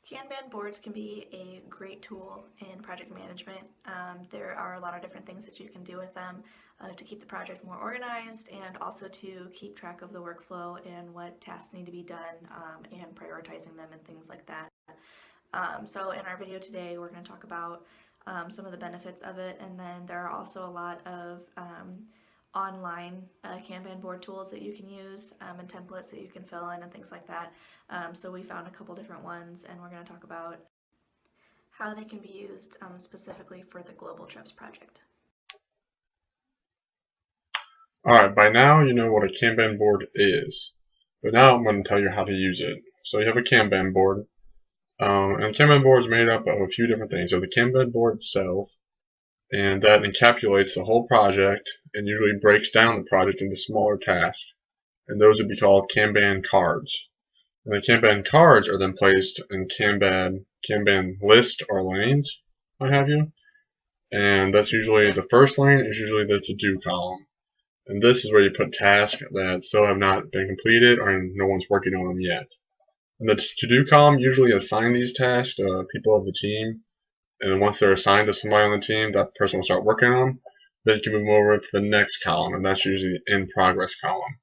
Kanban boards can be a great tool in project management. There are a lot of different things that you can do with them to keep the project more organized and also to keep track of the workflow and what tasks need to be done and prioritizing them and things like that. So in our video today, we're going to talk about some of the benefits of it, and then there are also a lot of online Kanban board tools that you can use and templates that you can fill in and things like that. So we found a couple different ones, and we're going to talk about how they can be used specifically for the GlobalTreps project. Alright, by now you know what a Kanban board is, but now I'm going to tell you how to use it. So you have a Kanban board, and a Kanban board is made up of a few different things. So the Kanban board itself, and that encapsulates the whole project and usually breaks down the project into smaller tasks, and those would be called Kanban cards. And the Kanban cards are then placed in Kanban list or lanes, what have you, and that's usually the first lane is usually the to-do column. And this is where you put tasks that still have not been completed or no one's working on them yet. And the to-do column usually assign these tasks to people of the team, and once they're assigned to somebody on the team, that person will start working on them. Then you can move over to the next column, and that's usually the in-progress column.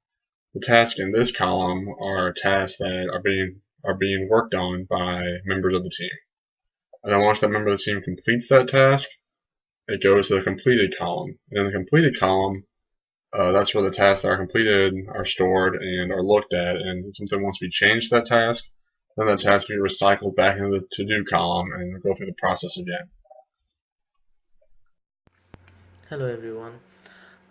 The tasks in this column are tasks that are being worked on by members of the team. And then once that member of the team completes that task, it goes to the completed column. And in the completed column, that's where the tasks that are completed are stored and are looked at, and if something wants to be changed to that task, then that task will be recycled back into the to-do column and go through the process again. Hello everyone,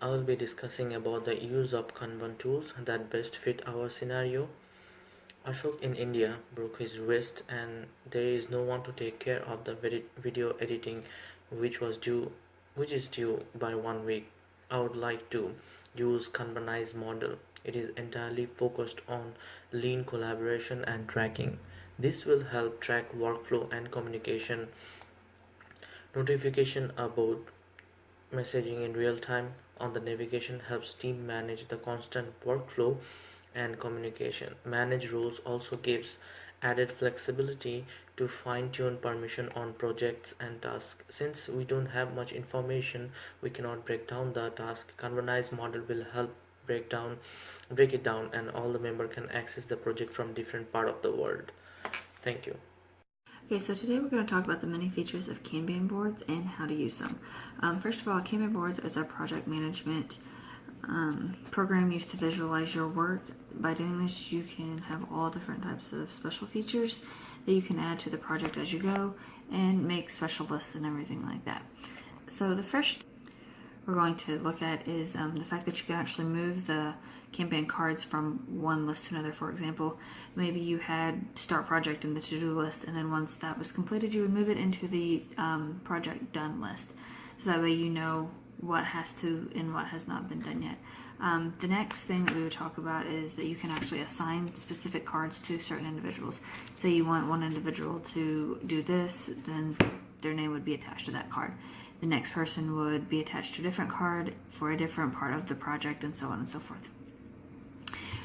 I will be discussing about the use of Kanban tools that best fit our scenario. Ashok in India broke his wrist and there is no one to take care of the video editing which is due by 1 week. I would like to use Kanbanized model. It is entirely focused on lean collaboration and tracking. This will help track workflow and communication, notification about messaging in real time on the navigation helps team manage the constant workflow and communication. Manage rules also gives added flexibility to fine-tune permission on projects and tasks. Since we don't have much information, we cannot break down the task. Kanbanized model will help break it down, and all the member can access the project from different part of the world. Thank you. Okay, so today we're going to talk about the many features of Kanban boards and how to use them. First of all, Kanban boards is a project management program used to visualize your work. By doing this, you can have all different types of special features that you can add to the project as you go and make special lists and everything like that. So the first we're going to look at is the fact that you can actually move the Kanban cards from one list to another. For example, maybe you had start project in the to-do list, and then once that was completed, you would move it into the project done list. So that way you know what has to and what has not been done yet. The next thing that we would talk about is that you can actually assign specific cards to certain individuals. Say you want one individual to do this, then their name would be attached to that card. The next person would be attached to a different card for a different part of the project, and so on and so forth.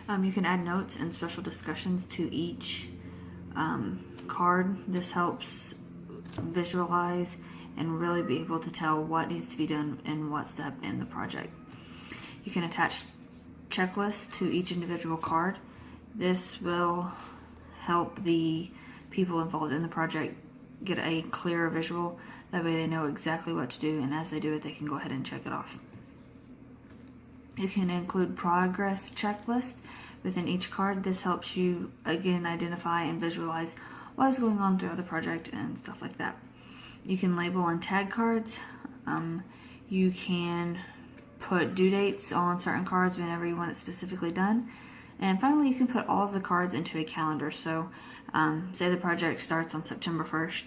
You can add notes and special discussions to each card. This helps visualize and really be able to tell what needs to be done in what step in the project. You can attach checklists to each individual card. This will help the people involved in the project get a clearer visual. That way they know exactly what to do, and as they do it, they can go ahead and check it off. You can include progress checklists within each card. This helps you, again, identify and visualize what is going on throughout the project and stuff like that. You can label and tag cards. You can put due dates on certain cards whenever you want it specifically done. And finally, you can put all of the cards into a calendar. So say the project starts on September 1st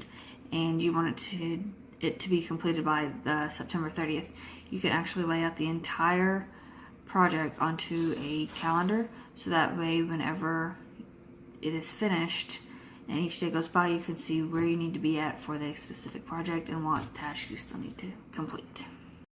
and you want it to be completed by the September 30th. You can actually lay out the entire project onto a calendar, so that way whenever it is finished and each day goes by, you can see where you need to be at for the specific project and what tasks you still need to complete.